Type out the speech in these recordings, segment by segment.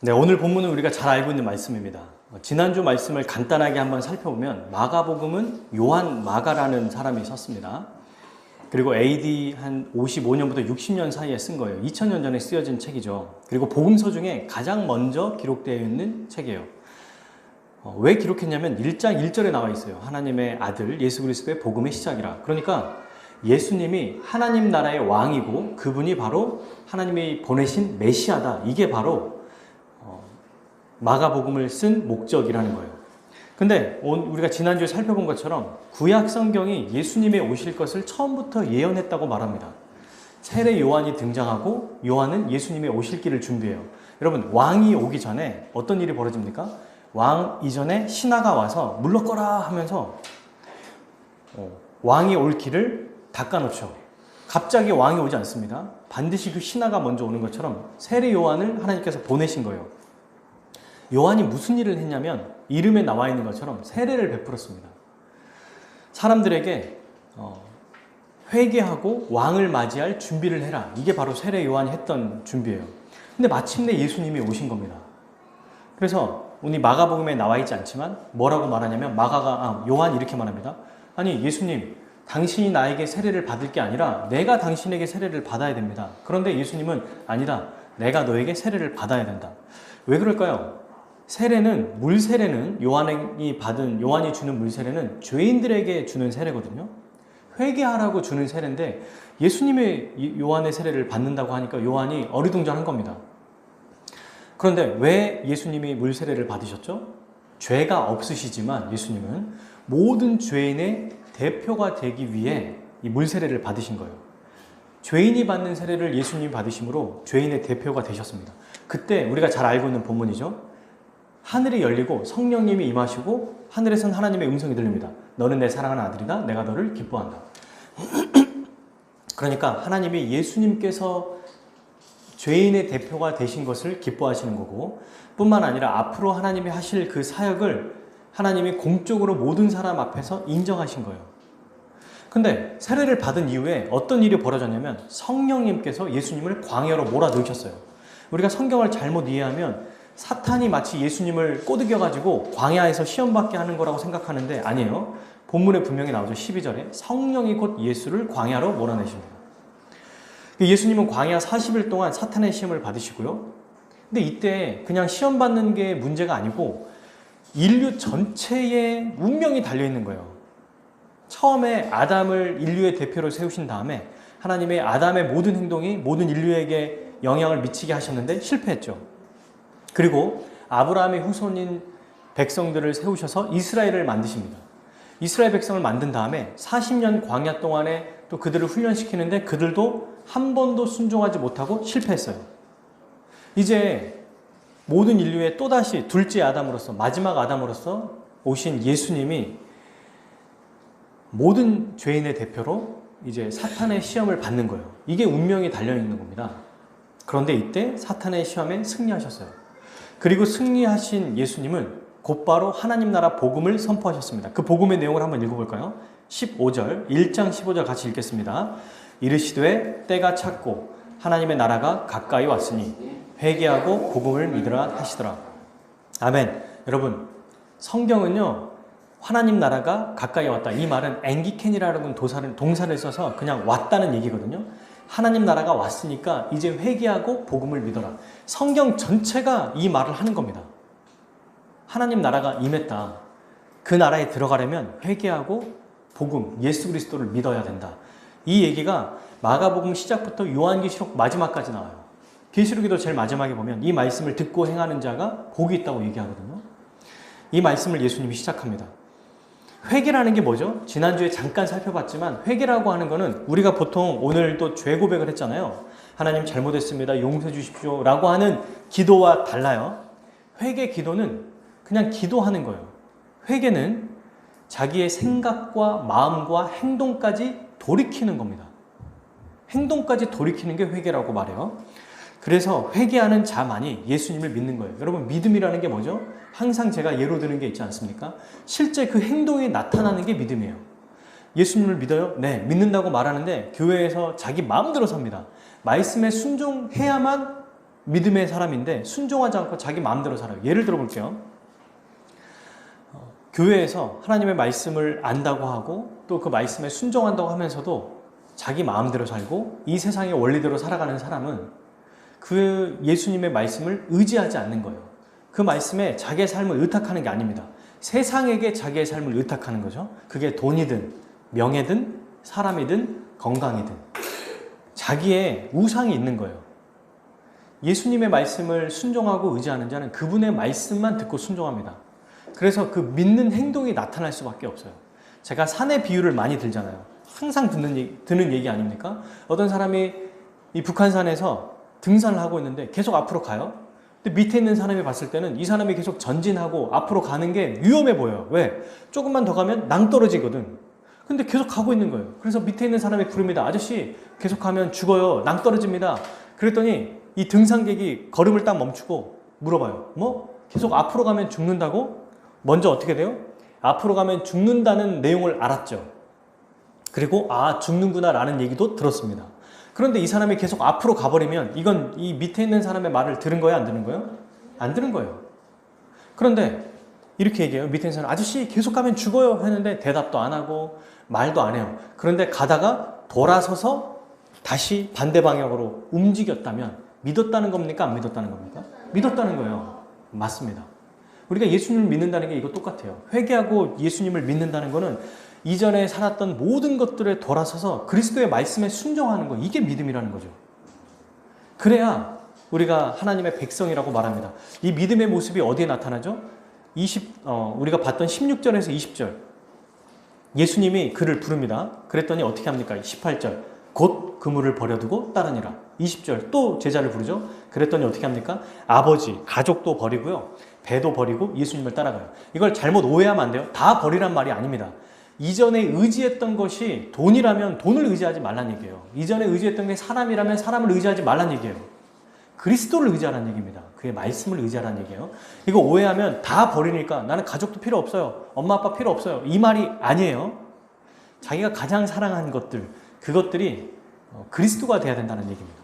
네, 오늘 본문은 우리가 잘 알고 있는 말씀입니다. 지난주 말씀을 간단하게 한번 살펴보면 마가복음은 요한 마가라는 사람이 썼습니다. 그리고 AD 한 55년부터 60년 사이에 쓴 거예요. 2000년 전에 쓰여진 책이죠. 그리고 복음서 중에 가장 먼저 기록되어 있는 책이에요. 왜 기록했냐면 1장 1절에 나와 있어요. 하나님의 아들 예수 그리스도의 복음의 시작이라. 그러니까 예수님이 하나님 나라의 왕이고 그분이 바로 하나님이 보내신 메시아다. 이게 바로 마가복음을 쓴 목적이라는 거예요. 근데 우리가 지난주에 살펴본 것처럼 구약 성경이 예수님의 오실 것을 처음부터 예언했다고 말합니다. 세례 요한이 등장하고 요한은 예수님의 오실 길을 준비해요. 여러분, 왕이 오기 전에 어떤 일이 벌어집니까? 왕 이전에 신하가 와서 물러거라 하면서 왕이 올 길을 닦아놓죠. 갑자기 왕이 오지 않습니다. 반드시 그 신하가 먼저 오는 것처럼 세례 요한을 하나님께서 보내신 거예요. 요한이 무슨 일을 했냐면 이름에 나와 있는 것처럼 세례를 베풀었습니다. 사람들에게 회개하고 왕을 맞이할 준비를 해라. 이게 바로 세례 요한이 했던 준비예요. 근데 마침내 예수님이 오신 겁니다. 그래서 오늘 마가복음에 나와 있지 않지만 뭐라고 말하냐면 요한이 이렇게 말합니다. 아니 예수님, 당신이 나에게 세례를 받을 게 아니라 내가 당신에게 세례를 받아야 됩니다. 그런데 예수님은 아니다. 내가 너에게 세례를 받아야 된다. 왜 그럴까요? 물세례는 요한이 주는 물세례는 죄인들에게 주는 세례거든요. 회개하라고 주는 세례인데 예수님의 요한의 세례를 받는다고 하니까 요한이 어리둥절한 겁니다. 그런데 왜 예수님이 물세례를 받으셨죠? 죄가 없으시지만 예수님은 모든 죄인의 대표가 되기 위해 이 물세례를 받으신 거예요. 죄인이 받는 세례를 예수님이 받으심으로 죄인의 대표가 되셨습니다. 그때 우리가 잘 알고 있는 본문이죠. 하늘이 열리고 성령님이 임하시고 하늘에선 하나님의 음성이 들립니다. 너는 내 사랑하는 아들이다. 내가 너를 기뻐한다. 그러니까 하나님이 예수님께서 죄인의 대표가 되신 것을 기뻐하시는 거고, 뿐만 아니라 앞으로 하나님이 하실 그 사역을 하나님이 공적으로 모든 사람 앞에서 인정하신 거예요. 근데 세례를 받은 이후에 어떤 일이 벌어졌냐면 성령님께서 예수님을 광야로 몰아넣으셨어요. 우리가 성경을 잘못 이해하면 사탄이 마치 예수님을 꼬드겨가지고 광야에서 시험받게 하는 거라고 생각하는데 아니에요. 본문에 분명히 나오죠. 12절에 성령이 곧 예수를 광야로 몰아내십니다. 예수님은 광야 40일 동안 사탄의 시험을 받으시고요. 근데 이때 그냥 시험 받는 게 문제가 아니고 인류 전체의 운명이 달려있는 거예요. 처음에 아담을 인류의 대표로 세우신 다음에 하나님의 아담의 모든 행동이 모든 인류에게 영향을 미치게 하셨는데 실패했죠. 그리고 아브라함의 후손인 백성들을 세우셔서 이스라엘을 만드십니다. 이스라엘 백성을 만든 다음에 40년 광야 동안에 또 그들을 훈련시키는데 그들도 한 번도 순종하지 못하고 실패했어요. 이제 모든 인류의 또다시 둘째 아담으로서, 마지막 아담으로서 오신 예수님이 모든 죄인의 대표로 이제 사탄의 시험을 받는 거예요. 이게 운명이 달려있는 겁니다. 그런데 이때 사탄의 시험에 승리하셨어요. 그리고 승리하신 예수님은 곧바로 하나님 나라 복음을 선포하셨습니다. 그 복음의 내용을 한번 읽어볼까요? 15절, 1장 15절 같이 읽겠습니다. 이르시되 때가 찼고 하나님의 나라가 가까이 왔으니 회개하고 복음을 믿으라 하시더라. 아멘. 여러분, 성경은요, 하나님 나라가 가까이 왔다. 이 말은 앵기켄이라는 동사를 써서 그냥 왔다는 얘기거든요. 하나님 나라가 왔으니까 이제 회개하고 복음을 믿어라. 성경 전체가 이 말을 하는 겁니다. 하나님 나라가 임했다. 그 나라에 들어가려면 회개하고 복음, 예수 그리스도를 믿어야 된다. 이 얘기가 마가복음 시작부터 요한계시록 마지막까지 나와요. 계시록에도 제일 마지막에 보면 이 말씀을 듣고 행하는 자가 복이 있다고 얘기하거든요. 이 말씀을 예수님이 시작합니다. 회개라는 게 뭐죠? 지난주에 잠깐 살펴봤지만 회개라고 하는 거는 우리가 보통 오늘도 죄 고백을 했잖아요. 하나님 잘못했습니다. 용서해 주십시오. 라고 하는 기도와 달라요. 회개 기도는 그냥 기도하는 거예요. 회개는 자기의 생각과 마음과 행동까지 돌이키는 겁니다. 행동까지 돌이키는 게 회개라고 말해요. 그래서 회개하는 자만이 예수님을 믿는 거예요. 여러분, 믿음이라는 게 뭐죠? 항상 제가 예로 드는 게 있지 않습니까? 실제 그 행동이 나타나는 게 믿음이에요. 예수님을 믿어요? 네, 믿는다고 말하는데 교회에서 자기 마음대로 삽니다. 말씀에 순종해야만 믿음의 사람인데 순종하지 않고 자기 마음대로 살아요. 예를 들어 볼게요. 교회에서 하나님의 말씀을 안다고 하고 또 그 말씀에 순종한다고 하면서도 자기 마음대로 살고 이 세상의 원리대로 살아가는 사람은 그 예수님의 말씀을 의지하지 않는 거예요. 그 말씀에 자기의 삶을 의탁하는 게 아닙니다. 세상에게 자기의 삶을 의탁하는 거죠. 그게 돈이든 명예든 사람이든 건강이든 자기의 우상이 있는 거예요. 예수님의 말씀을 순종하고 의지하는 자는 그분의 말씀만 듣고 순종합니다. 그래서 그 믿는 행동이 나타날 수밖에 없어요. 제가 산의 비유를 많이 들잖아요. 항상 드는 얘기 아닙니까? 어떤 사람이 이 북한산에서 등산을 하고 있는데 계속 앞으로 가요. 근데 밑에 있는 사람이 봤을 때는 이 사람이 계속 전진하고 앞으로 가는 게 위험해 보여요. 왜? 조금만 더 가면 낭떠러지거든. 근데 계속 가고 있는 거예요. 그래서 밑에 있는 사람이 부릅니다. 아저씨, 계속 가면 죽어요. 낭떠러집니다. 그랬더니 이 등산객이 걸음을 딱 멈추고 물어봐요. 뭐? 계속 앞으로 가면 죽는다고? 먼저 어떻게 돼요? 앞으로 가면 죽는다는 내용을 알았죠. 그리고 죽는구나 라는 얘기도 들었습니다. 그런데 이 사람이 계속 앞으로 가버리면 이건 이 밑에 있는 사람의 말을 들은 거예요? 안 들은 거예요? 안 들은 거예요. 그런데 이렇게 얘기해요. 밑에 있는 사람, 아저씨 계속 가면 죽어요 했는데 대답도 안 하고 말도 안 해요. 그런데 가다가 돌아서서 다시 반대 방향으로 움직였다면 믿었다는 겁니까? 안 믿었다는 겁니까? 믿었다는 거예요. 맞습니다. 우리가 예수님을 믿는다는 게 이거 똑같아요. 회개하고 예수님을 믿는다는 거는 이전에 살았던 모든 것들에 돌아서서 그리스도의 말씀에 순종하는 거, 이게 믿음이라는 거죠. 그래야 우리가 하나님의 백성이라고 말합니다. 이 믿음의 모습이 어디에 나타나죠? 우리가 봤던 16절에서 20절. 예수님이 그를 부릅니다. 그랬더니 어떻게 합니까? 18절. 곧 그물을 버려두고 따르니라. 20절 또 제자를 부르죠. 그랬더니 어떻게 합니까? 아버지, 가족도 버리고요. 배도 버리고 예수님을 따라가요. 이걸 잘못 오해하면 안 돼요. 다 버리란 말이 아닙니다. 이전에 의지했던 것이 돈이라면 돈을 의지하지 말란 얘기예요. 이전에 의지했던 게 사람이라면 사람을 의지하지 말란 얘기예요. 그리스도를 의지하라는 얘기입니다. 그의 말씀을 의지하라는 얘기예요. 이거 오해하면 다 버리니까 나는 가족도 필요 없어요. 엄마 아빠 필요 없어요. 이 말이 아니에요. 자기가 가장 사랑하는 것들, 그것들이 그리스도가 돼야 된다는 얘기입니다.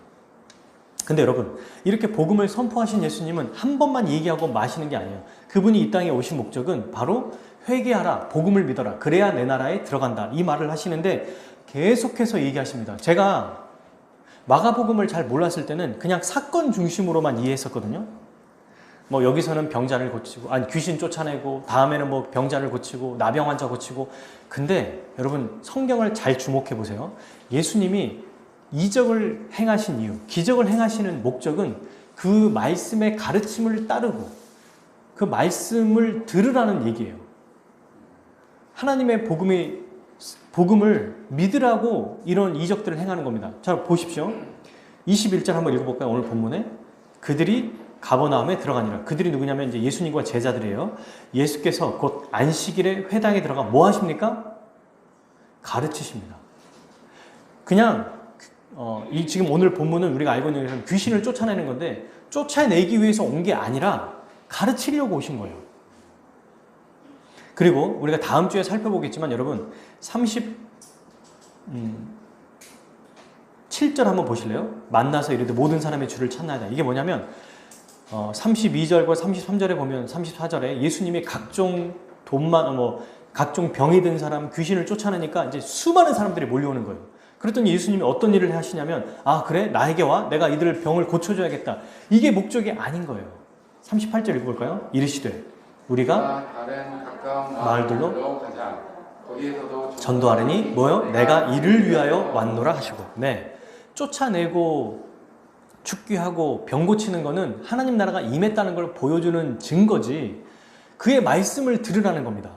근데 여러분, 이렇게 복음을 선포하신 예수님은 한 번만 얘기하고 마시는 게 아니에요. 그분이 이 땅에 오신 목적은 바로 회개하라, 복음을 믿어라, 그래야 내 나라에 들어간다, 이 말을 하시는데 계속해서 얘기하십니다. 제가 마가복음을 잘 몰랐을 때는 그냥 사건 중심으로만 이해했었거든요. 뭐 여기서는 병자를 고치고, 귀신 쫓아내고, 다음에는 뭐 병자를 고치고, 나병 환자 고치고. 근데 여러분, 성경을 잘 주목해 보세요. 예수님이 이적을 행하신 이유, 기적을 행하시는 목적은 그 말씀의 가르침을 따르고 그 말씀을 들으라는 얘기예요. 하나님의 복음을 믿으라고 이런 이적들을 행하는 겁니다. 자, 보십시오. 21절 한번 읽어볼까요? 오늘 본문에. 그들이 가버나움에 들어가니라. 그들이 누구냐면 이제 예수님과 제자들이에요. 예수께서 곧 안식일에 회당에 들어가 뭐 하십니까? 가르치십니다. 그냥 지금 오늘 본문은 우리가 알고 있는 것처럼 귀신을 쫓아내는 건데 쫓아내기 위해서 온 게 아니라 가르치려고 오신 거예요. 그리고 우리가 다음 주에 살펴보겠지만 여러분 37절 한번 보실래요? 만나서 이르되 모든 사람의 주를 찾나이다. 이게 뭐냐면 32절과 33절에 보면 34절에 예수님이 각종 각종 병이 든 사람, 귀신을 쫓아내니까 이제 수많은 사람들이 몰려오는 거예요. 그랬더니 예수님이 어떤 일을 하시냐면 그래? 나에게 와? 내가 이들 병을 고쳐줘야겠다. 이게 목적이 아닌 거예요. 38절 읽어볼까요? 이르시되 우리가 다른 가까운 마을들로 가자. 거기에서도 전도하려니 뭐요? 내가 이를 위하여 왔노라 하시고. 네, 쫓아내고 죽게 하고 병 고치는 거는 하나님 나라가 임했다는 걸 보여주는 증거지 그의 말씀을 들으라는 겁니다.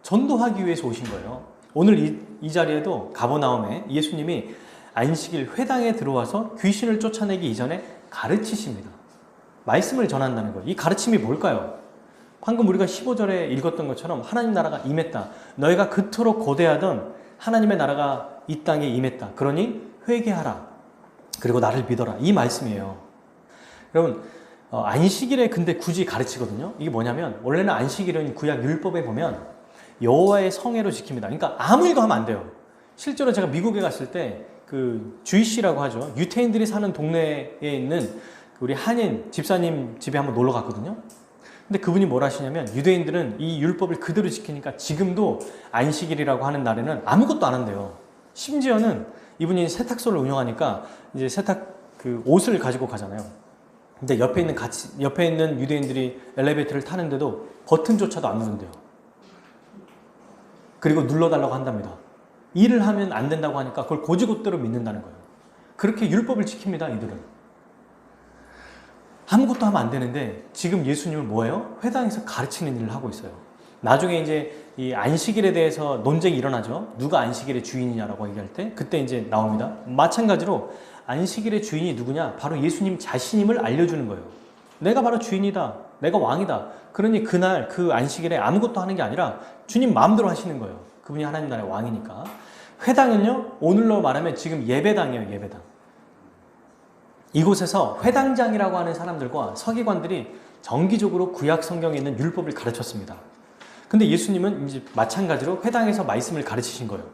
전도하기 위해서 오신 거예요. 오늘 이 자리에도 가버나움에 예수님이 안식일 회당에 들어와서 귀신을 쫓아내기 이전에 가르치십니다. 말씀을 전한다는 거예요. 이 가르침이 뭘까요? 방금 우리가 15절에 읽었던 것처럼 하나님 나라가 임했다. 너희가 그토록 고대하던 하나님의 나라가 이 땅에 임했다. 그러니 회개하라. 그리고 나를 믿어라. 이 말씀이에요. 여러분, 안식일에 근데 굳이 가르치거든요. 이게 뭐냐면 원래는 안식일은 구약 율법에 보면 여호와의 성회로 지킵니다. 그러니까 아무 일도 하면 안 돼요. 실제로 제가 미국에 갔을 때 그 주이시라고 하죠. 유태인들이 사는 동네에 있는 우리 한인 집사님 집에 한번 놀러 갔거든요. 근데 그분이 뭘 하시냐면 유대인들은 이 율법을 그대로 지키니까 지금도 안식일이라고 하는 날에는 아무것도 안 한대요. 심지어는 이분이 세탁소를 운영하니까 이제 세탁 그 옷을 가지고 가잖아요. 근데 옆에 있는 유대인들이 엘리베이터를 타는데도 버튼조차도 안 누른대요. 그리고 눌러달라고 한답니다. 일을 하면 안 된다고 하니까 그걸 고지고대로 믿는다는 거예요. 그렇게 율법을 지킵니다, 이들은. 아무것도 하면 안 되는데 지금 예수님은 뭐예요? 회당에서 가르치는 일을 하고 있어요. 나중에 이제 이 안식일에 대해서 논쟁이 일어나죠. 누가 안식일의 주인이냐라고 얘기할 때 그때 이제 나옵니다. 마찬가지로 안식일의 주인이 누구냐? 바로 예수님 자신임을 알려주는 거예요. 내가 바로 주인이다. 내가 왕이다. 그러니 그날 그 안식일에 아무것도 하는 게 아니라 주님 마음대로 하시는 거예요. 그분이 하나님 나라의 왕이니까. 회당은요, 오늘로 말하면 지금 예배당이에요, 예배당. 이곳에서 회당장이라고 하는 사람들과 서기관들이 정기적으로 구약 성경에 있는 율법을 가르쳤습니다. 근데 예수님은 이제 마찬가지로 회당에서 말씀을 가르치신 거예요.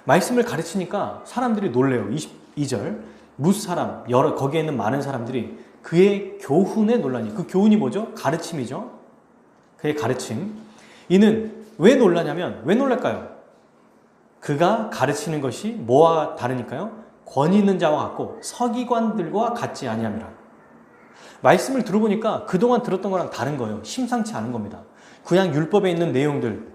말씀을 가르치니까 사람들이 놀래요. 22절. 무사람, 거기에 있는 많은 사람들이 그의 교훈에 놀라니. 그 교훈이 뭐죠? 가르침이죠. 그의 가르침. 이는 왜 놀라냐면, 왜 놀랄까요? 그가 가르치는 것이 뭐와 다르니까요? 권위 있는 자와 같고 서기관들과 같지 아니함이라. 말씀을 들어보니까 그동안 들었던 거랑 다른 거예요. 심상치 않은 겁니다. 구약 율법에 있는 내용들,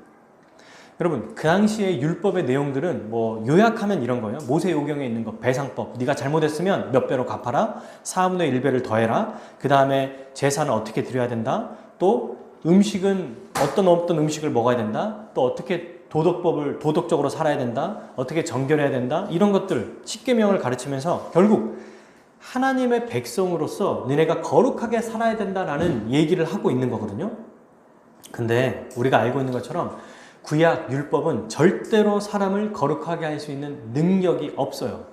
여러분 그 당시의 율법의 내용들은 뭐 요약하면 이런 거예요. 모세오경에 있는 거, 배상법, 네가 잘못했으면 몇 배로 갚아라, 4분의 1배를 더해라, 그 다음에 제사는 어떻게 드려야 된다, 또 음식은 어떤 음식을 먹어야 된다, 또 어떻게 도덕적으로 살아야 된다, 어떻게 정결해야 된다, 이런 것들 10계명을 가르치면서 결국 하나님의 백성으로서 너네가 거룩하게 살아야 된다라는 얘기를 하고 있는 거거든요. 근데 우리가 알고 있는 것처럼 구약 율법은 절대로 사람을 거룩하게 할 수 있는 능력이 없어요.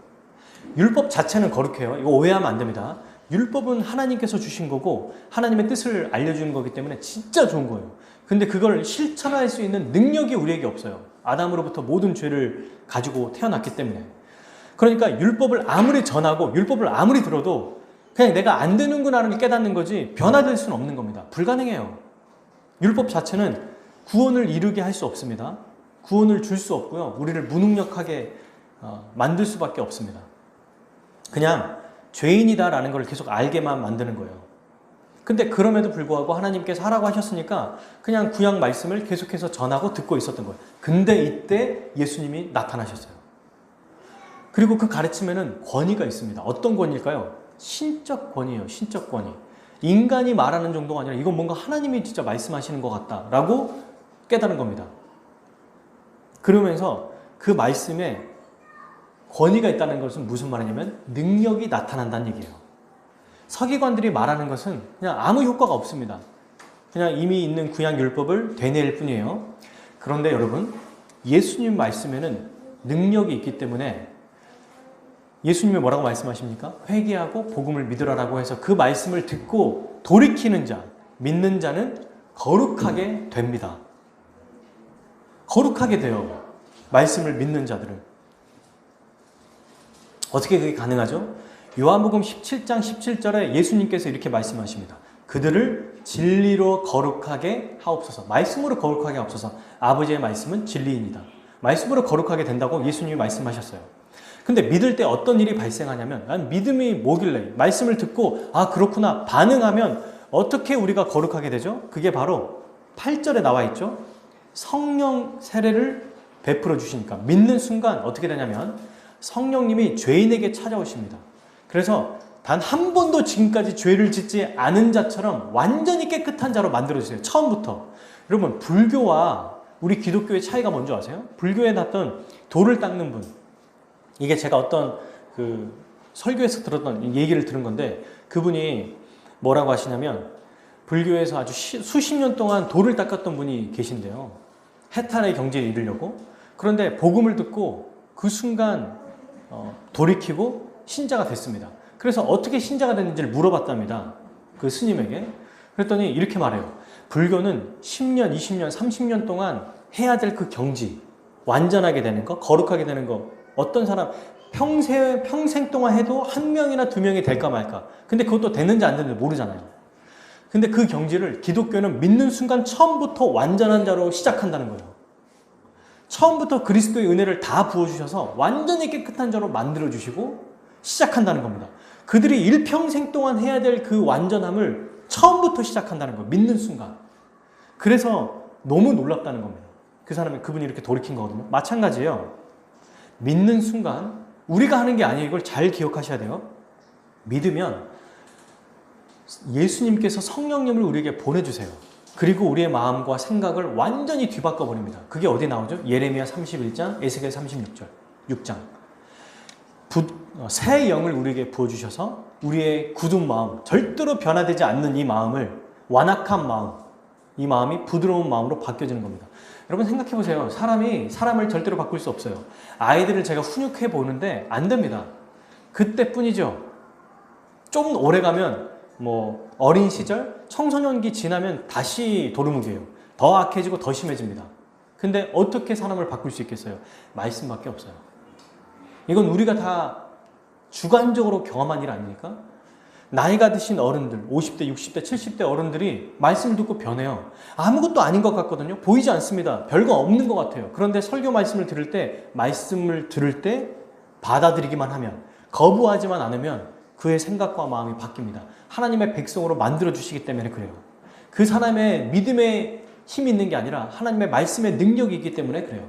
율법 자체는 거룩해요. 이거 오해하면 안 됩니다. 율법은 하나님께서 주신 거고 하나님의 뜻을 알려주는 거기 때문에 진짜 좋은 거예요. 근데 그걸 실천할 수 있는 능력이 우리에게 없어요. 아담으로부터 모든 죄를 가지고 태어났기 때문에. 그러니까 율법을 아무리 전하고 율법을 아무리 들어도 그냥 내가 안 되는구나를 깨닫는 거지 변화될 수는 없는 겁니다. 불가능해요. 율법 자체는 구원을 이루게 할 수 없습니다. 구원을 줄 수 없고요. 우리를 무능력하게 만들 수밖에 없습니다. 그냥 죄인이다라는 걸 계속 알게만 만드는 거예요. 근데 그럼에도 불구하고 하나님께서 하라고 하셨으니까 그냥 구약 말씀을 계속해서 전하고 듣고 있었던 거예요. 근데 이때 예수님이 나타나셨어요. 그리고 그 가르침에는 권위가 있습니다. 어떤 권위일까요? 신적 권위예요. 신적 권위. 인간이 말하는 정도가 아니라 이건 뭔가 하나님이 진짜 말씀하시는 것 같다라고 깨달은 겁니다. 그러면서 그 말씀에 권위가 있다는 것은 무슨 말이냐면 능력이 나타난다는 얘기예요. 서기관들이 말하는 것은 그냥 아무 효과가 없습니다. 그냥 이미 있는 구약 율법을 되뇌일 뿐이에요. 그런데 여러분, 예수님 말씀에는 능력이 있기 때문에 예수님이 뭐라고 말씀하십니까? 회개하고 복음을 믿으라라고 해서 그 말씀을 듣고 돌이키는 자, 믿는 자는 거룩하게 됩니다. 거룩하게 돼요. 말씀을 믿는 자들은. 어떻게 그게 가능하죠? 요한복음 17장 17절에 예수님께서 이렇게 말씀하십니다. 그들을 진리로 거룩하게 하옵소서. 말씀으로 거룩하게 하옵소서. 아버지의 말씀은 진리입니다. 말씀으로 거룩하게 된다고 예수님이 말씀하셨어요. 근데 믿을 때 어떤 일이 발생하냐면, 난 믿음이 뭐길래 말씀을 듣고 아 그렇구나 반응하면 어떻게 우리가 거룩하게 되죠? 그게 바로 8절에 나와 있죠. 성령 세례를 베풀어 주시니까 믿는 순간 어떻게 되냐면 성령님이 죄인에게 찾아오십니다. 그래서 단 한 번도 지금까지 죄를 짓지 않은 자처럼 완전히 깨끗한 자로 만들어주세요. 처음부터. 여러분, 불교와 우리 기독교의 차이가 뭔지 아세요? 불교에 났던 돌을 닦는 분, 이게 제가 어떤 그 설교에서 들었던 얘기를 들은 건데, 그분이 뭐라고 하시냐면 불교에서 아주 수십 년 동안 돌을 닦았던 분이 계신데요. 해탈의 경지에 이르려고. 그런데 복음을 듣고 그 순간 돌이키고 신자가 됐습니다. 그래서 어떻게 신자가 됐는지를 물어봤답니다. 그 스님에게. 그랬더니 이렇게 말해요. 불교는 10년, 20년, 30년 동안 해야 될 그 경지, 완전하게 되는 거, 거룩하게 되는 거, 어떤 사람 평생 동안 해도 한 명이나 두 명이 될까 말까. 근데 그것도 되는지 안 되는지 모르잖아요. 근데 그 경지를 기독교는 믿는 순간 처음부터 완전한 자로 시작한다는 거예요. 처음부터 그리스도의 은혜를 다 부어주셔서 완전히 깨끗한 자로 만들어주시고 시작한다는 겁니다. 그들이 일평생 동안 해야 될 그 완전함을 처음부터 시작한다는 거예요. 믿는 순간. 그래서 너무 놀랍다는 겁니다. 그분이 이렇게 돌이킨 거거든요. 마찬가지예요. 믿는 순간 우리가 하는 게 아니에요. 이걸 잘 기억하셔야 돼요. 믿으면 예수님께서 성령님을 우리에게 보내주세요. 그리고 우리의 마음과 생각을 완전히 뒤바꿔 버립니다. 그게 어디 나오죠? 예레미야 31장, 에스겔 36절, 6장. 새 영을 우리에게 부어주셔서 우리의 굳은 마음, 절대로 변화되지 않는 이 마음을, 완악한 마음, 이 마음이 부드러운 마음으로 바뀌어지는 겁니다. 여러분 생각해 보세요. 사람이 사람을 절대로 바꿀 수 없어요. 아이들을 제가 훈육해 보는데 안 됩니다. 그때뿐이죠. 좀 오래 가면 어린 시절, 청소년기 지나면 다시 도루묵이에요. 더 악해지고 더 심해집니다. 근데 어떻게 사람을 바꿀 수 있겠어요? 말씀밖에 없어요. 이건 우리가 다 주관적으로 경험한 일 아닙니까? 나이가 드신 어른들, 50대, 60대, 70대 어른들이 말씀을 듣고 변해요. 아무것도 아닌 것 같거든요. 보이지 않습니다. 별거 없는 것 같아요. 그런데 설교 말씀을 들을 때 받아들이기만 하면, 거부하지만 않으면 그의 생각과 마음이 바뀝니다. 하나님의 백성으로 만들어주시기 때문에 그래요. 그 사람의 믿음에 힘이 있는 게 아니라 하나님의 말씀의 능력이 있기 때문에 그래요.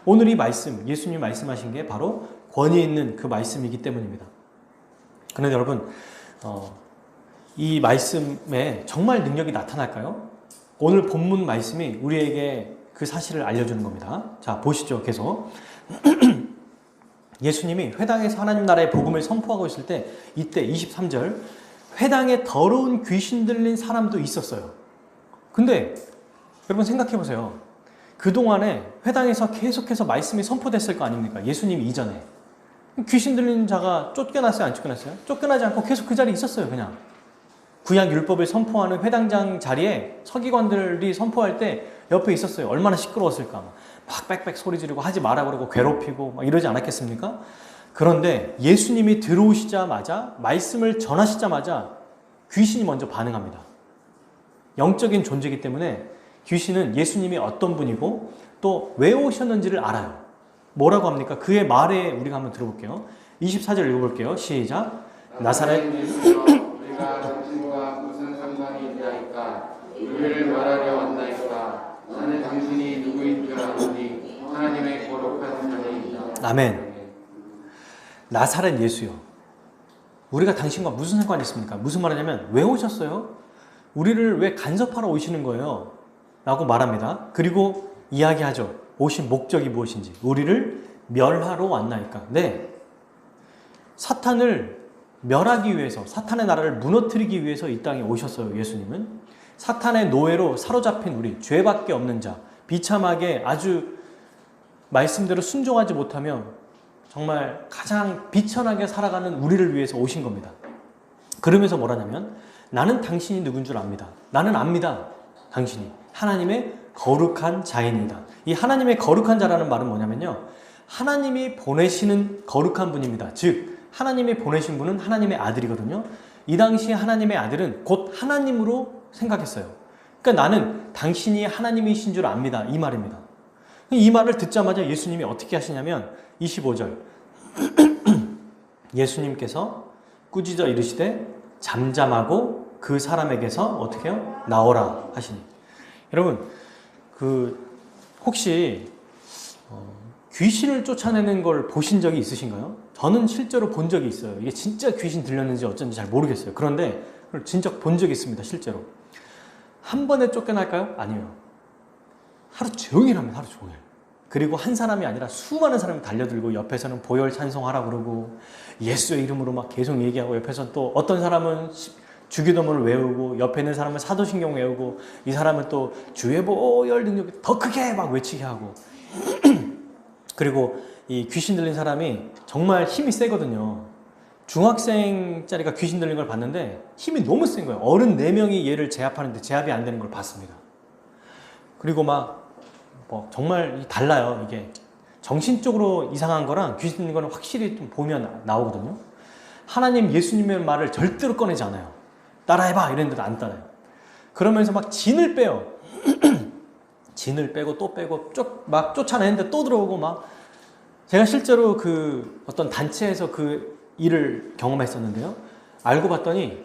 오늘 이 말씀, 예수님이 말씀하신 게 바로 권위 있는 그 말씀이기 때문입니다. 그런데 여러분, 이 말씀에 정말 능력이 나타날까요? 오늘 본문 말씀이 우리에게 그 사실을 알려주는 겁니다. 자, 보시죠. 계속. 예수님이 회당에서 하나님 나라의 복음을 선포하고 있을 때, 이때 23절, 회당에 더러운 귀신 들린 사람도 있었어요. 근데 여러분 생각해 보세요. 그동안에 회당에서 계속해서 말씀이 선포됐을 거 아닙니까? 예수님 이전에. 귀신 들린 자가 쫓겨났어요? 안 쫓겨났어요? 쫓겨나지 않고 계속 그 자리에 있었어요. 그냥. 구약 율법을 선포하는 회당장 자리에 서기관들이 선포할 때 옆에 있었어요. 얼마나 시끄러웠을까. 막 빽빽 소리 지르고 하지 마라 그러고 괴롭히고 막 이러지 않았겠습니까? 그런데 예수님이 들어오시자마자, 말씀을 전하시자마자 귀신이 먼저 반응합니다. 영적인 존재이기 때문에 귀신은 예수님이 어떤 분이고 또 왜 오셨는지를 알아요. 뭐라고 합니까? 그의 말에 우리가 한번 들어볼게요. 24절 읽어볼게요. 시작. 나사렛 우리가 당신과 무슨 상관이 있나이까? 우리를 말하려 왔나이까? 나는 당신이 누구인 줄 아노니 하나님의 거룩한 자니이다. 아멘. 나사렛 예수요. 우리가 당신과 무슨 상관이 있습니까? 무슨 말이냐면 왜 오셨어요? 우리를 왜 간섭하러 오시는 거예요? 라고 말합니다. 그리고 이야기하죠. 오신 목적이 무엇인지. 우리를 멸하러 왔나이까? 네. 사탄을 멸하기 위해서, 사탄의 나라를 무너뜨리기 위해서 이 땅에 오셨어요. 예수님은. 사탄의 노예로 사로잡힌 우리, 죄밖에 없는 자, 비참하게 아주 말씀대로 순종하지 못하며 정말 가장 비천하게 살아가는 우리를 위해서 오신 겁니다. 그러면서 뭐라냐면 나는 당신이 누군 줄 압니다. 나는 압니다. 당신이 하나님의 거룩한 자입니다. 이 하나님의 거룩한 자라는 말은 뭐냐면요, 하나님이 보내시는 거룩한 분입니다. 즉 하나님이 보내신 분은 하나님의 아들이거든요. 이 당시 하나님의 아들은 곧 하나님으로 생각했어요. 그러니까 나는 당신이 하나님이신 줄 압니다. 이 말입니다. 이 말을 듣자마자 예수님이 어떻게 하시냐면 25절 예수님께서 꾸짖어 이르시되 잠잠하고 그 사람에게서 어떻게 해요? 나오라 하시니. 여러분 혹시 귀신을 쫓아내는 걸 보신 적이 있으신가요? 저는 실제로 본 적이 있어요. 이게 진짜 귀신 들렸는지 어쩐지 잘 모르겠어요. 그런데 진짜 본 적이 있습니다. 실제로. 한 번에 쫓겨날까요? 아니에요. 하루 종일 합니다. 하루 종일. 그리고 한 사람이 아니라 수많은 사람이 달려들고 옆에서는 보혈 찬송하라 그러고 예수의 이름으로 막 계속 얘기하고, 옆에서는 또 어떤 사람은 주기도문을 외우고, 옆에 있는 사람은 사도신경 외우고, 이 사람은 또 주의 보혈 능력이 더 크게 막 외치게 하고 그리고 이 귀신 들린 사람이 정말 힘이 세거든요. 중학생짜리가 귀신 들린 걸 봤는데 힘이 너무 센 거예요. 어른 4명이 얘를 제압하는데 제압이 안 되는 걸 봤습니다. 그리고 막 정말 달라요. 이게 정신적으로 이상한 거랑 귀신 들린 거는 확실히 좀 보면 나오거든요. 하나님 예수님의 말을 절대로 꺼내지 않아요. 따라해봐 이랬는데도 안 따라요. 그러면서 막 진을 빼요. 진을 빼고 또 빼고 막 쫓아내는데 또 들어오고 막. 제가 실제로 그 어떤 단체에서 그 일을 경험했었는데요. 알고 봤더니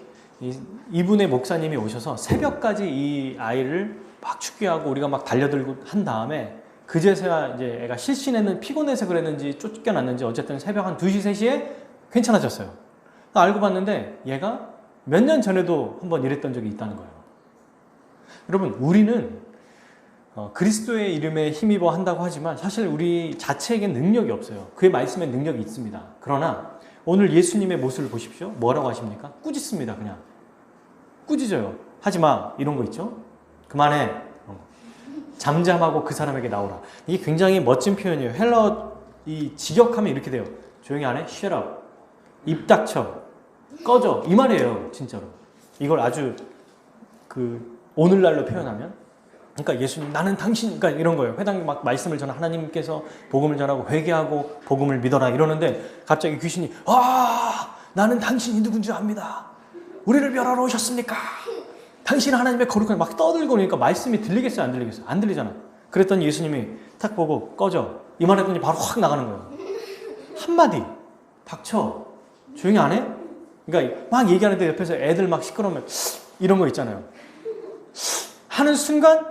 이분의 목사님이 오셔서 새벽까지 이 아이를 막 축기하고 우리가 막 달려들고 한 다음에 그제서야 이제 애가 실신했는 피곤해서 그랬는지 쫓겨났는지 어쨌든 새벽 한 2시, 3시에 괜찮아졌어요. 알고 봤는데 얘가 몇 년 전에도 한번 이랬던 적이 있다는 거예요. 여러분, 우리는 그리스도의 이름에 힘입어 한다고 하지만 사실 우리 자체에겐 능력이 없어요. 그의 말씀에 능력이 있습니다. 그러나 오늘 예수님의 모습을 보십시오. 뭐라고 하십니까? 꾸짖습니다. 그냥 꾸짖어요. 하지마 이런 거 있죠. 그만해. 잠잠하고 그 사람에게 나오라. 이게 굉장히 멋진 표현이에요. 헬러 이 직역하면 이렇게 돼요. 조용히 안 해? Shut up. 입 닥쳐. 꺼져. 이 말이에요. 진짜로. 이걸 아주 그 오늘날로 표현하면, 그러니까 예수님 나는 당신, 그러니까 이런 거예요. 회당에 막 말씀을 전하, 하나님께서 복음을 전하고 회개하고 복음을 믿어라 이러는데 갑자기 귀신이 나는 당신이 누군지 압니다. 우리를 멸하러 오셨습니까? 당신은 하나님의 거룩한, 막 떠들고 그러니까 말씀이 들리겠어요? 안 들리겠어요? 안 들리잖아. 그랬더니 예수님이 탁 보고 꺼져. 이 말했더니 바로 확 나가는 거예요. 한마디. 닥쳐. 조용히 안 해? 그러니까 막 얘기하는데 옆에서 애들 막 시끄러우면 이런 거 있잖아요. 하는 순간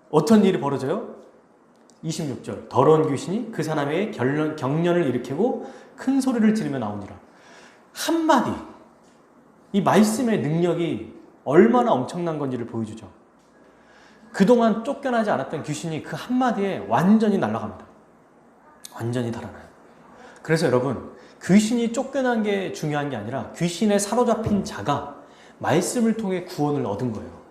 어떤 일이 벌어져요? 26절. 더러운 귀신이 그 사람의 경련을 일으키고 큰 소리를 지르며 나오니라. 한마디. 이 말씀의 능력이 얼마나 엄청난 건지를 보여주죠. 그동안 쫓겨나지 않았던 귀신이 그 한마디에 완전히 날아갑니다. 완전히 달아나요. 그래서 여러분, 귀신이 쫓겨난 게 중요한 게 아니라 귀신에 사로잡힌 자가 말씀을 통해 구원을 얻은 거예요.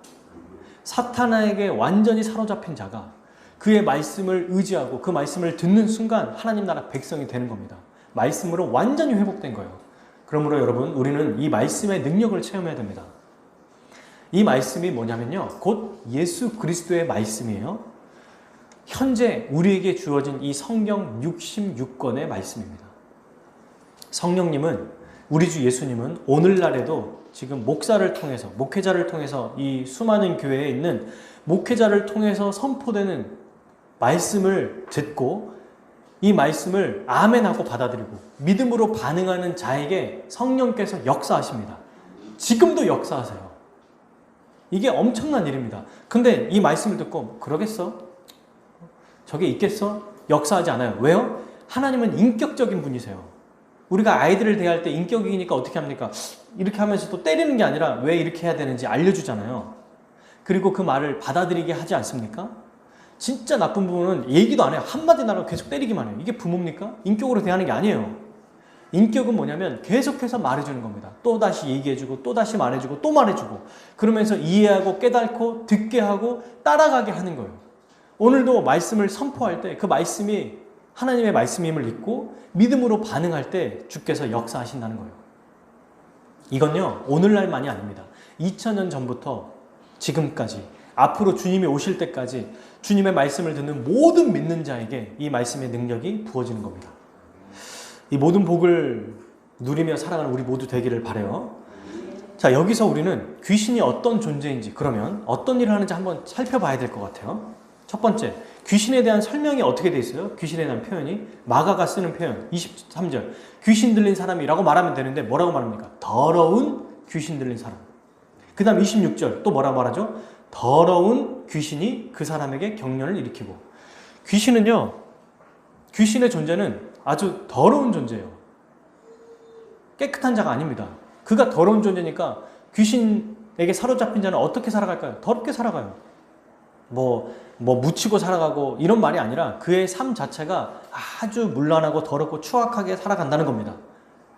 사탄에게 완전히 사로잡힌 자가 그의 말씀을 의지하고 그 말씀을 듣는 순간 하나님 나라 백성이 되는 겁니다. 말씀으로 완전히 회복된 거예요. 그러므로 여러분, 우리는 이 말씀의 능력을 체험해야 됩니다. 이 말씀이 뭐냐면요, 곧 예수 그리스도의 말씀이에요. 현재 우리에게 주어진 이 성경 66권의 말씀입니다. 성령님은, 우리 주 예수님은 오늘날에도 지금 목사를 통해서, 목회자를 통해서, 이 수많은 교회에 있는 목회자를 통해서 선포되는 말씀을 듣고 이 말씀을 아멘하고 받아들이고 믿음으로 반응하는 자에게 성령께서 역사하십니다. 지금도 역사하세요. 이게 엄청난 일입니다. 근데 이 말씀을 듣고 그러겠어? 저게 있겠어? 역사하지 않아요. 왜요? 하나님은 인격적인 분이세요. 우리가 아이들을 대할 때 인격이니까 어떻게 합니까? 이렇게 하면서 또 때리는 게 아니라 왜 이렇게 해야 되는지 알려주잖아요. 그리고 그 말을 받아들이게 하지 않습니까? 진짜 나쁜 부모는 얘기도 안 해요. 한마디 나라고 계속 때리기만 해요. 이게 부모입니까? 인격으로 대하는 게 아니에요. 인격은 뭐냐면 계속해서 말해주는 겁니다. 또다시 얘기해주고 또다시 말해주고 또 말해주고 그러면서 이해하고 깨닫고 듣게 하고 따라가게 하는 거예요. 오늘도 말씀을 선포할 때 그 말씀이 하나님의 말씀임을 믿고 믿음으로 반응할 때 주께서 역사하신다는 거예요. 이건요, 오늘날만이 아닙니다. 2000년 전부터 지금까지, 앞으로 주님이 오실 때까지 주님의 말씀을 듣는 모든 믿는 자에게 이 말씀의 능력이 부어지는 겁니다. 이 모든 복을 누리며 살아가는 우리 모두 되기를 바라요. 자, 여기서 우리는 귀신이 어떤 존재인지, 그러면 어떤 일을 하는지 한번 살펴봐야 될 것 같아요. 첫 번째, 귀신에 대한 설명이 어떻게 되어 있어요? 귀신에 대한 표현이 마가가 쓰는 표현 23절, 귀신 들린 사람이라고 말하면 되는데 뭐라고 말합니까? 더러운 귀신 들린 사람. 그 다음 26절 또 뭐라고 말하죠? 더러운 귀신이 그 사람에게 경련을 일으키고. 귀신은요, 귀신의 존재는 아주 더러운 존재예요. 깨끗한 자가 아닙니다. 그가 더러운 존재니까 귀신에게 사로잡힌 자는 어떻게 살아갈까요? 더럽게 살아가요. 뭐 묻히고 살아가고 이런 말이 아니라 그의 삶 자체가 아주 문란하고 더럽고 추악하게 살아간다는 겁니다.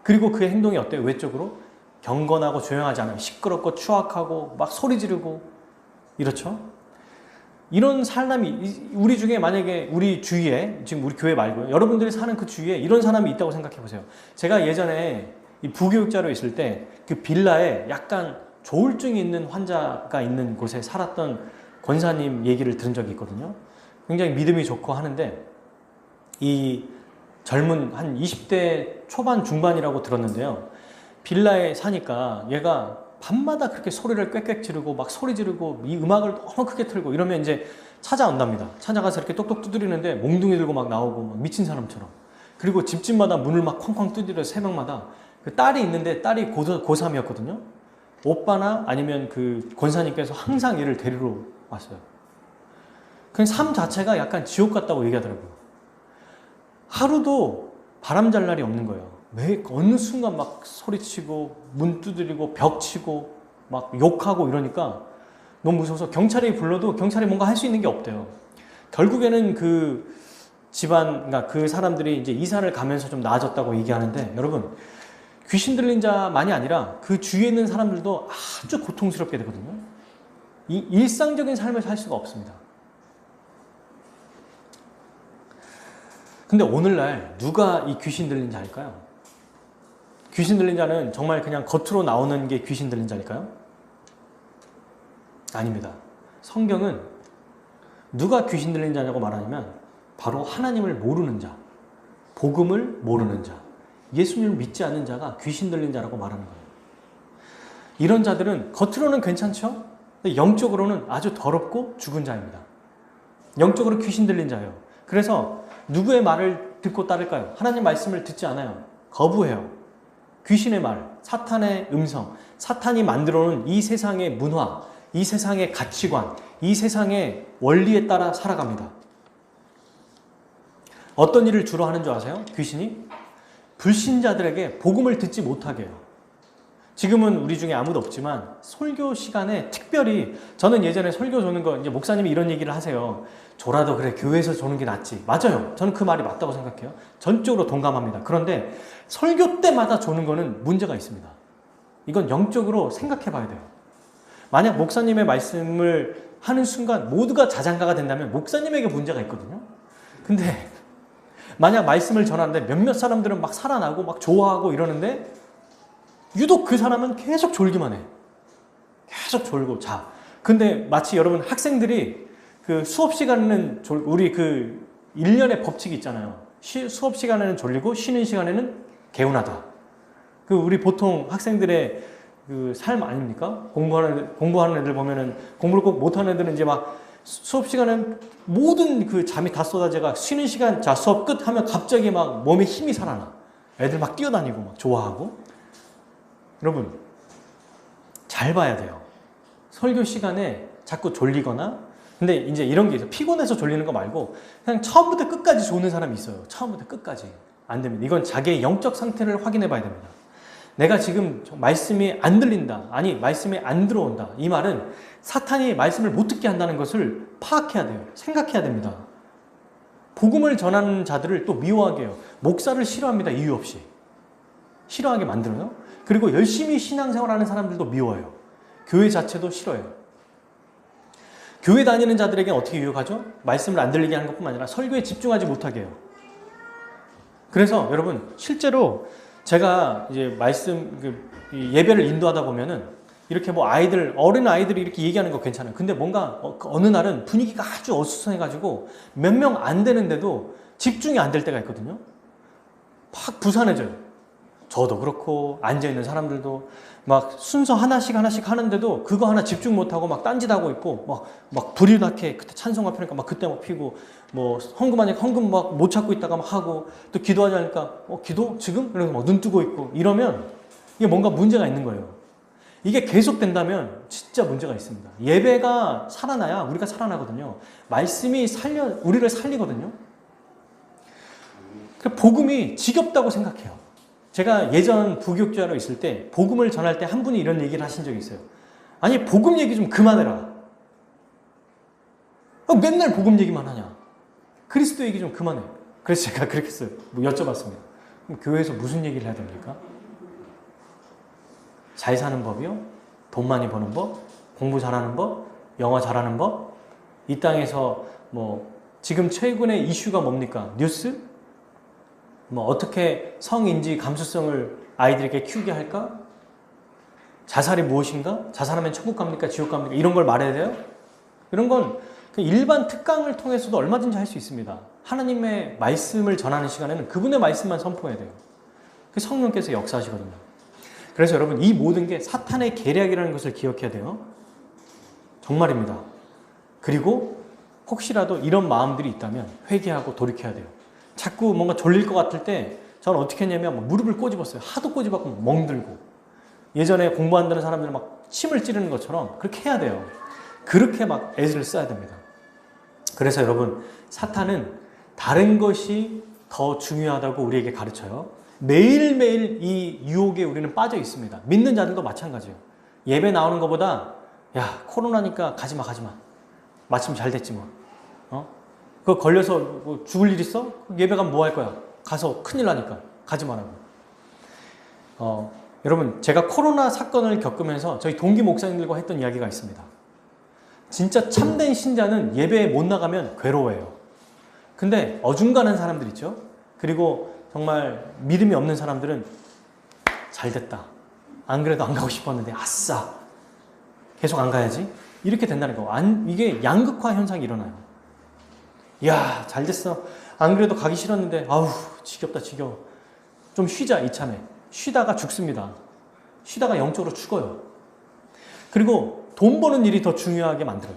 그리고 그의 행동이 어때요? 외적으로 경건하고 조용하지 않아요. 시끄럽고 추악하고 막 소리 지르고 이렇죠. 이런 사람이 우리 중에, 만약에 우리 주위에, 지금 우리 교회 말고요, 여러분들이 사는 그 주위에 이런 사람이 있다고 생각해 보세요. 제가 예전에 이 부교육자로 있을 때 그 빌라에 약간 조울증이 있는 환자가 있는 곳에 살았던 권사님 얘기를 들은 적이 있거든요. 굉장히 믿음이 좋고 하는데 이 젊은 한 20대 초반 중반이라고 들었는데요. 빌라에 사니까 얘가 밤마다 그렇게 소리를 꽥꽥 지르고 막 소리 지르고 이 음악을 너무 크게 틀고 이러면 이제 찾아온답니다. 찾아가서 이렇게 똑똑 두드리는데 몽둥이 들고 막 나오고 막 미친 사람처럼. 그리고 집집마다 문을 막 쾅쾅 두드려 새벽마다. 그 딸이 있는데 딸이 고3이었거든요. 오빠나 아니면 그 권사님께서 항상 얘를 데리러 왔어요. 그냥 삶 자체가 약간 지옥 같다고 얘기하더라고요. 하루도 바람 잘 날이 없는 거예요. 매 어느 순간 막 소리치고 문 두드리고 벽 치고 막 욕하고 이러니까 너무 무서워서 경찰이 불러도 경찰이 뭔가 할 수 있는 게 없대요. 결국에는 그 집안, 그러니까 그 사람들이 이제 이사를 가면서 좀 나아졌다고 얘기하는데, 여러분 귀신 들린 자만이 아니라 그 주위에 있는 사람들도 아주 고통스럽게 되거든요. 이 일상적인 삶을 살 수가 없습니다. 근데 오늘날 누가 이 귀신 들린 자일까요? 귀신 들린 자는 정말 그냥 겉으로 나오는 게 귀신 들린 자일까요? 아닙니다. 성경은 누가 귀신 들린 자냐고 말하냐면 바로 하나님을 모르는 자, 복음을 모르는 자, 예수님을 믿지 않는 자가 귀신 들린 자라고 말하는 거예요. 이런 자들은 겉으로는 괜찮죠? 근데 영적으로는 아주 더럽고 죽은 자입니다. 영적으로 귀신 들린 자예요. 그래서 누구의 말을 듣고 따를까요? 하나님 말씀을 듣지 않아요. 거부해요. 귀신의 말, 사탄의 음성, 사탄이 만들어놓은 이 세상의 문화, 이 세상의 가치관, 이 세상의 원리에 따라 살아갑니다. 어떤 일을 주로 하는 줄 아세요? 귀신이? 불신자들에게 복음을 듣지 못하게 해요. 지금은 우리 중에 아무도 없지만 설교 시간에 특별히, 저는 예전에 설교 조는 거, 이제 목사님이 이런 얘기를 하세요. 조라도 그래, 교회에서 조는 게 낫지. 맞아요. 저는 그 말이 맞다고 생각해요. 전적으로 동감합니다. 그런데 설교 때마다 조는 거는 문제가 있습니다. 이건 영적으로 생각해 봐야 돼요. 만약 목사님의 말씀을 하는 순간 모두가 자장가가 된다면 목사님에게 문제가 있거든요. 근데 만약 말씀을 전하는데 몇몇 사람들은 막 살아나고 막 좋아하고 이러는데 유독 그 사람은 계속 졸기만 해. 계속 졸고 자. 근데 마치 여러분 학생들이 그 수업 시간에는 우리 그 1년의 법칙이 있잖아요. 수업 시간에는 졸리고 쉬는 시간에는 개운하다. 그 우리 보통 학생들의 그 삶 아닙니까? 공부하는 애들 보면은 공부를 꼭 못하는 애들은 이제 막 수업 시간엔 모든 그 잠이 다 쏟아져가 쉬는 시간 자 수업 끝 하면 갑자기 막 몸에 힘이 살아나. 애들 막 뛰어다니고 막 좋아하고. 여러분 잘 봐야 돼요. 설교 시간에 자꾸 졸리거나, 근데 이제 이런 게 있어요. 피곤해서 졸리는 거 말고 그냥 처음부터 끝까지 조는 사람이 있어요. 처음부터 끝까지. 안 됩니다. 이건 자기의 영적 상태를 확인해 봐야 됩니다. 내가 지금 말씀이 안 들린다, 아니 말씀이 안 들어온다, 이 말은 사탄이 말씀을 못 듣게 한다는 것을 파악해야 돼요. 생각해야 됩니다. 복음을 전하는 자들을 또 미워하게 해요. 목사를 싫어합니다. 이유 없이. 싫어하게 만들어요. 그리고 열심히 신앙생활하는 사람들도 미워해요. 교회 자체도 싫어요. 교회 다니는 자들에게는 어떻게 유혹하죠? 말씀을 안 들리게 하는 것뿐만 아니라 설교에 집중하지 못하게 해요. 그래서 여러분 실제로 제가 이제 예배를 인도하다 보면은 이렇게 뭐 어린 아이들이 이렇게 얘기하는 거 괜찮아요. 근데 뭔가 어느 날은 분위기가 아주 어수선해가지고 몇 명 안 되는데도 집중이 안 될 때가 있거든요. 막 부산해져요. 저도 그렇고 앉아있는 사람들도 막 순서 하나씩 하는데도 그거 하나 집중 못하고 막 딴짓하고 있고 막 불이 나게 그때 찬송가 펴니까 막 그때 막 피고 뭐 헌금하니까 헌금 막 못 찾고 있다가 막 하고 또 기도하자니까 기도 지금? 이러면서 막 눈 뜨고 있고 이러면 이게 뭔가 문제가 있는 거예요. 이게 계속된다면 진짜 문제가 있습니다. 예배가 살아나야 우리가 살아나거든요. 말씀이 우리를 살리거든요. 복음이 지겹다고 생각해요. 제가 예전 부교육자로 있을 때 복음을 전할 때 한 분이 이런 얘기를 하신 적이 있어요. 아니 복음 얘기 좀 그만해라. 맨날 복음 얘기만 하냐. 그리스도 얘기 좀 그만해. 그래서 제가 그렇게 했어요. 여쭤봤습니다. 그럼 교회에서 무슨 얘기를 해야 됩니까? 잘 사는 법이요? 돈 많이 버는 법? 공부 잘하는 법? 영어 잘하는 법? 이 땅에서 지금 최근의 이슈가 뭡니까? 뉴스? 어떻게 성인지 감수성을 아이들에게 키우게 할까? 자살이 무엇인가? 자살하면 천국 갑니까? 지옥 갑니까? 이런 걸 말해야 돼요? 이런 건 일반 특강을 통해서도 얼마든지 할 수 있습니다. 하나님의 말씀을 전하는 시간에는 그분의 말씀만 선포해야 돼요. 그 성령께서 역사하시거든요. 그래서 여러분, 이 모든 게 사탄의 계략이라는 것을 기억해야 돼요. 정말입니다. 그리고 혹시라도 이런 마음들이 있다면 회개하고 돌이켜야 돼요. 자꾸 뭔가 졸릴 것 같을 때 저는 어떻게 했냐면 무릎을 꼬집었어요. 하도 꼬집었고 멍들고. 예전에 공부한다는 사람들은 막 침을 찌르는 것처럼 그렇게 해야 돼요. 그렇게 막 애를 써야 됩니다. 그래서 여러분, 사탄은 다른 것이 더 중요하다고 우리에게 가르쳐요. 매일매일 이 유혹에 우리는 빠져 있습니다. 믿는 자들도 마찬가지예요. 예배 나오는 것보다 야, 코로나니까 가지마. 마침 잘 됐지 뭐. 그거 걸려서 뭐 죽을 일 있어? 예배 가면 뭐 할 거야? 가서 큰일 나니까 가지 말라고. 여러분, 제가 코로나 사건을 겪으면서 저희 동기 목사님들과 했던 이야기가 있습니다. 진짜 참된 신자는 예배에 못 나가면 괴로워해요. 근데 어중간한 사람들 있죠? 그리고 정말 믿음이 없는 사람들은 잘 됐다. 안 그래도 안 가고 싶었는데 아싸. 계속 안 가야지. 이렇게 된다는 거. 이게 양극화 현상이 일어나요. 이야, 잘 됐어. 안 그래도 가기 싫었는데 아우, 지겹다 지겨워. 좀 쉬자 이참에. 쉬다가 죽습니다. 쉬다가 영적으로 죽어요. 그리고 돈 버는 일이 더 중요하게 만들어요.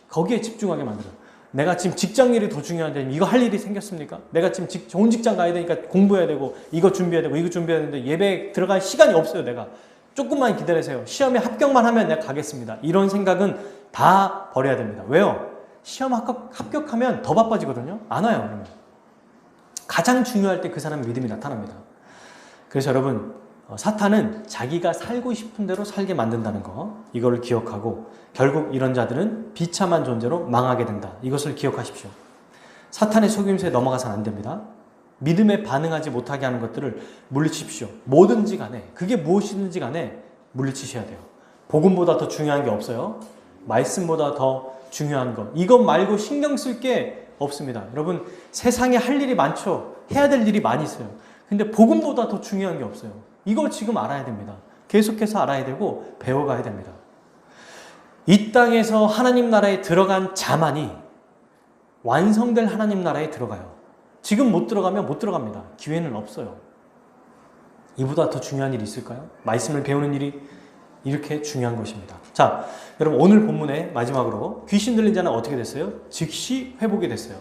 거기에 집중하게 만들어요. 내가 지금 직장 일이 더 중요한데 이거 할 일이 생겼습니까? 내가 지금 좋은 직장 가야 되니까 공부해야 되고 이거 준비해야 되고 이거 준비해야 되는데 예배에 들어갈 시간이 없어요. 내가 조금만 기다리세요. 시험에 합격만 하면 내가 가겠습니다. 이런 생각은 다 버려야 됩니다. 왜요? 시험 합격하면 더 바빠지거든요. 안 와요. 그러면 가장 중요할 때 그 사람 믿음이 나타납니다. 그래서 여러분, 사탄은 자기가 살고 싶은 대로 살게 만든다는 거, 이거를 기억하고 결국 이런 자들은 비참한 존재로 망하게 된다. 이것을 기억하십시오. 사탄의 속임수에 넘어가서는 안 됩니다. 믿음에 반응하지 못하게 하는 것들을 물리치십시오. 뭐든지 간에, 그게 무엇이든지 간에 물리치셔야 돼요. 복음보다 더 중요한 게 없어요. 말씀보다 더 중요한 것, 이것 말고 신경 쓸 게 없습니다. 여러분, 세상에 할 일이 많죠. 해야 될 일이 많이 있어요. 근데 복음보다 더 중요한 게 없어요. 이걸 지금 알아야 됩니다. 계속해서 알아야 되고 배워가야 됩니다. 이 땅에서 하나님 나라에 들어간 자만이 완성될 하나님 나라에 들어가요. 지금 못 들어가면 못 들어갑니다. 기회는 없어요. 이보다 더 중요한 일이 있을까요? 말씀을 배우는 일이 이렇게 중요한 것입니다. 자, 여러분, 오늘 본문의 마지막으로 귀신 들린 자는 어떻게 됐어요? 즉시 회복이 됐어요.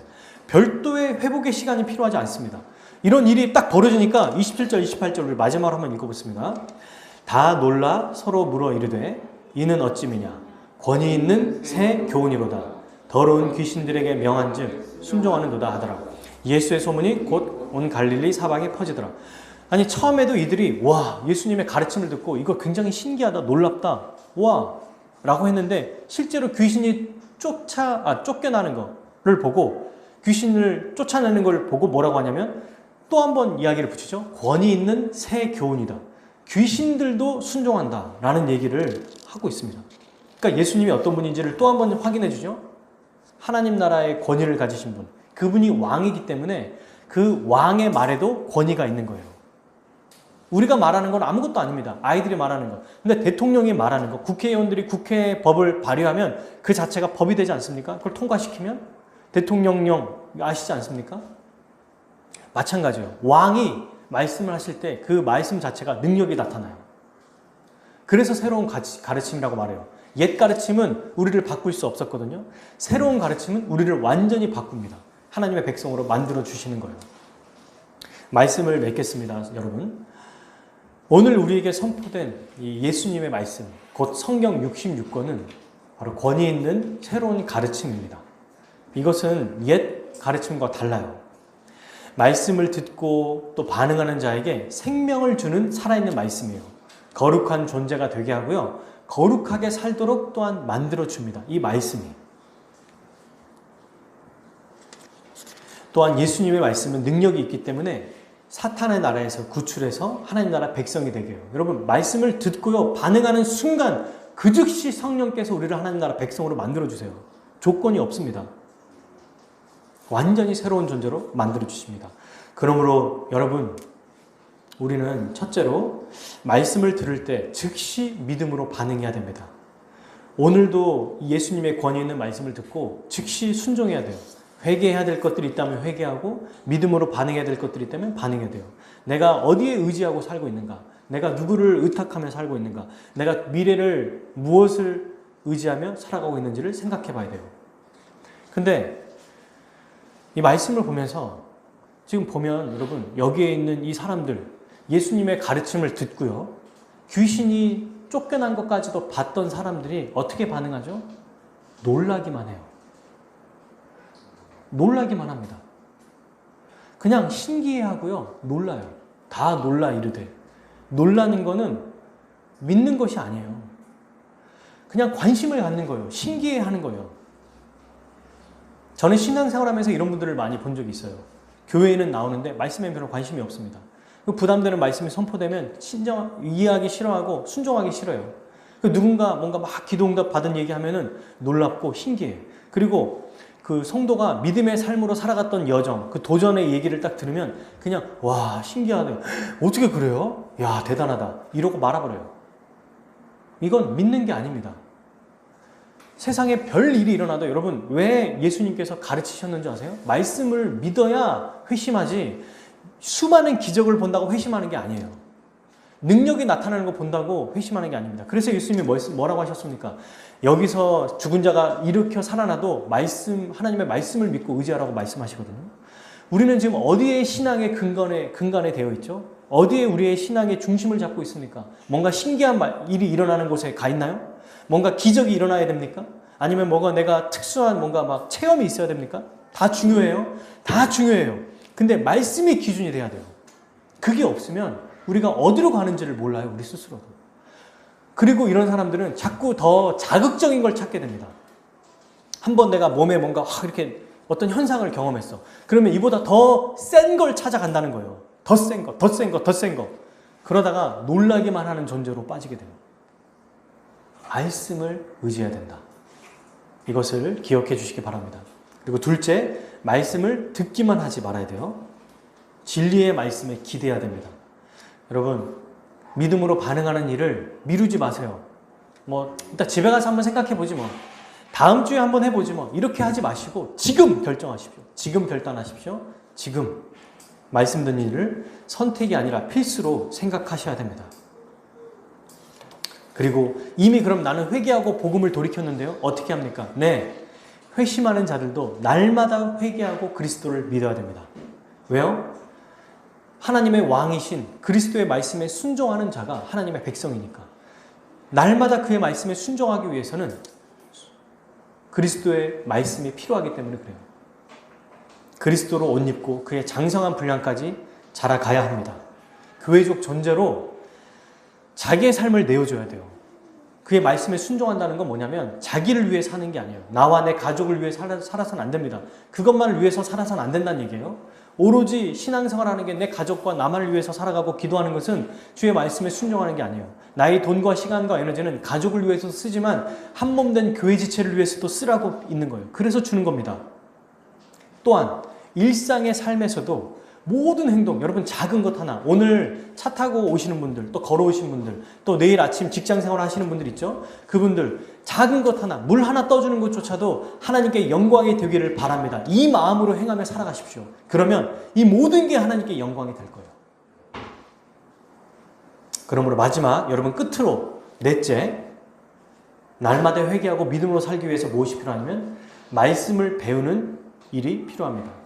별도의 회복의 시간이 필요하지 않습니다. 이런 일이 딱 벌어지니까 27절, 28절 우리 마지막으로 한번 읽어보겠습니다. 다 놀라 서로 물어 이르되 이는 어찌미냐? 권위 있는 새 교훈이로다. 더러운 귀신들에게 명한즉 순종하는도다 하더라. 예수의 소문이 곧 온 갈릴리 사방에 퍼지더라. 아니, 처음에도 이들이 와, 예수님의 가르침을 듣고 이거 굉장히 신기하다, 놀랍다, 와 라고 했는데 실제로 귀신이 쫓겨나는 거를 보고, 귀신을 쫓아내는 걸 보고 뭐라고 하냐면 또 한 번 이야기를 붙이죠. 권위 있는 새 교훈이다. 귀신들도 순종한다 라는 얘기를 하고 있습니다. 그러니까 예수님이 어떤 분인지를 또 한 번 확인해 주죠. 하나님 나라의 권위를 가지신 분, 그분이 왕이기 때문에 그 왕의 말에도 권위가 있는 거예요. 우리가 말하는 건 아무것도 아닙니다. 아이들이 말하는 거. 근데 대통령이 말하는 거, 국회의원들이 국회 법을 발의하면 그 자체가 법이 되지 않습니까? 그걸 통과시키면 대통령령 아시지 않습니까? 마찬가지예요. 왕이 말씀을 하실 때 그 말씀 자체가 능력이 나타나요. 그래서 새로운 가르침이라고 말해요. 옛 가르침은 우리를 바꿀 수 없었거든요. 새로운 가르침은 우리를 완전히 바꿉니다. 하나님의 백성으로 만들어 주시는 거예요. 말씀을 맺겠습니다, 여러분. 오늘 우리에게 선포된 이 예수님의 말씀, 곧 성경 66권은 바로 권위 있는 새로운 가르침입니다. 이것은 옛 가르침과 달라요. 말씀을 듣고 또 반응하는 자에게 생명을 주는 살아있는 말씀이에요. 거룩한 존재가 되게 하고요. 거룩하게 살도록 또한 만들어줍니다. 이 말씀이. 또한 예수님의 말씀은 능력이 있기 때문에 사탄의 나라에서 구출해서 하나님 나라 백성이 되게 해요. 여러분, 말씀을 듣고요, 반응하는 순간 그 즉시 성령께서 우리를 하나님 나라 백성으로 만들어주세요. 조건이 없습니다. 완전히 새로운 존재로 만들어주십니다. 그러므로 여러분, 우리는 첫째로 말씀을 들을 때 즉시 믿음으로 반응해야 됩니다. 오늘도 예수님의 권위 있는 말씀을 듣고 즉시 순종해야 돼요. 회개해야 될 것들이 있다면 회개하고 믿음으로 반응해야 될 것들이 있다면 반응해야 돼요. 내가 어디에 의지하고 살고 있는가? 내가 누구를 의탁하며 살고 있는가? 내가 미래를 무엇을 의지하며 살아가고 있는지를 생각해 봐야 돼요. 근데 이 말씀을 보면서 지금 보면 여러분 여기에 있는 이 사람들 예수님의 가르침을 듣고요. 귀신이 쫓겨난 것까지도 봤던 사람들이 어떻게 반응하죠? 놀라기만 해요. 놀라기만 합니다. 그냥 신기해하고요. 놀라요. 다 놀라 이르되. 놀라는 거는 믿는 것이 아니에요. 그냥 관심을 갖는 거예요. 신기해하는 거예요. 저는 신앙생활하면서 이런 분들을 많이 본 적이 있어요. 교회에는 나오는데 말씀에 별로 관심이 없습니다. 부담되는 말씀이 선포되면 이해하기 싫어하고 순종하기 싫어요. 누군가 뭔가 막 기도응답 받은 얘기하면은 놀랍고 신기해요. 그리고 그 성도가 믿음의 삶으로 살아갔던 여정, 그 도전의 얘기를 딱 들으면 그냥 와 신기하네. 어떻게 그래요? 야 대단하다. 이러고 말아버려요. 이건 믿는 게 아닙니다. 세상에 별 일이 일어나도 여러분 왜 예수님께서 가르치셨는지 아세요? 말씀을 믿어야 회심하지 수많은 기적을 본다고 회심하는 게 아니에요. 능력이 나타나는 거 본다고 회심하는 게 아닙니다. 그래서 예수님이 뭐라고 하셨습니까? 여기서 죽은 자가 일으켜 살아나도 하나님의 말씀을 믿고 의지하라고 말씀하시거든요. 우리는 지금 어디에 신앙의 근간에 되어 있죠? 어디에 우리의 신앙의 중심을 잡고 있습니까? 뭔가 신기한 일이 일어나는 곳에 가 있나요? 뭔가 기적이 일어나야 됩니까? 아니면 내가 특수한 뭔가 막 체험이 있어야 됩니까? 다 중요해요. 다 중요해요. 근데 말씀이 기준이 돼야 돼요. 그게 없으면 우리가 어디로 가는지를 몰라요. 우리 스스로도. 그리고 이런 사람들은 자꾸 더 자극적인 걸 찾게 됩니다. 한번 내가 몸에 뭔가 이렇게 어떤 현상을 경험했어. 그러면 이보다 더 센 걸 찾아간다는 거예요. 더 센 거, 더 센 거, 더 센 거. 그러다가 놀라기만 하는 존재로 빠지게 돼요. 말씀을 의지해야 된다. 이것을 기억해 주시기 바랍니다. 그리고 둘째, 말씀을 듣기만 하지 말아야 돼요. 진리의 말씀에 기대해야 됩니다. 여러분, 믿음으로 반응하는 일을 미루지 마세요. 일단 집에 가서 한번 생각해 보지 뭐. 다음 주에 한번 해보지 뭐. 이렇게 하지 마시고 지금 결정하십시오. 지금 결단하십시오. 지금 말씀 듣는 일을 선택이 아니라 필수로 생각하셔야 됩니다. 그리고 이미 그럼 나는 회개하고 복음을 돌이켰는데요. 어떻게 합니까? 네, 회심하는 자들도 날마다 회개하고 그리스도를 믿어야 됩니다. 왜요? 하나님의 왕이신 그리스도의 말씀에 순종하는 자가 하나님의 백성이니까. 날마다 그의 말씀에 순종하기 위해서는 그리스도의 말씀이 필요하기 때문에 그래요. 그리스도로 옷 입고 그의 장성한 분량까지 자라가야 합니다. 교회적 존재로 자기의 삶을 내어줘야 돼요. 그의 말씀에 순종한다는 건 뭐냐면 자기를 위해 사는 게 아니에요. 나와 내 가족을 위해 살아서는 안 됩니다. 그것만을 위해서 살아서는 안 된다는 얘기예요. 오로지 신앙생활하는 게 내 가족과 나만을 위해서 살아가고 기도하는 것은 주의 말씀에 순종하는 게 아니에요. 나의 돈과 시간과 에너지는 가족을 위해서 쓰지만 한 몸 된 교회 지체를 위해서도 쓰라고 있는 거예요. 그래서 주는 겁니다. 또한 일상의 삶에서도 모든 행동, 여러분 작은 것 하나, 오늘 차 타고 오시는 분들, 또 걸어오신 분들, 또 내일 아침 직장생활 하시는 분들 있죠? 그분들 작은 것 하나, 물 하나 떠주는 것조차도 하나님께 영광이 되기를 바랍니다. 이 마음으로 행하며 살아가십시오. 그러면 이 모든 게 하나님께 영광이 될 거예요. 그러므로 마지막, 여러분 끝으로 넷째, 날마다 회개하고 믿음으로 살기 위해서 무엇이 필요하냐면 말씀을 배우는 일이 필요합니다.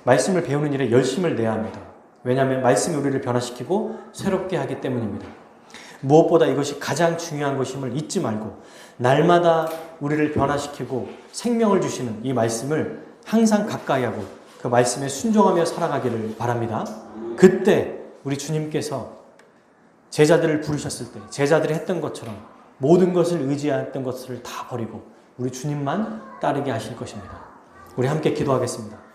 말씀을 배우는 일에 열심을 내야 합니다. 왜냐하면 말씀이 우리를 변화시키고 새롭게 하기 때문입니다. 무엇보다 이것이 가장 중요한 것임을 잊지 말고 날마다 우리를 변화시키고 생명을 주시는 이 말씀을 항상 가까이 하고 그 말씀에 순종하며 살아가기를 바랍니다. 그때 우리 주님께서 제자들을 부르셨을 때 제자들이 했던 것처럼 모든 것을 의지했던 것을 다 버리고 우리 주님만 따르게 하실 것입니다. 우리 함께 기도하겠습니다.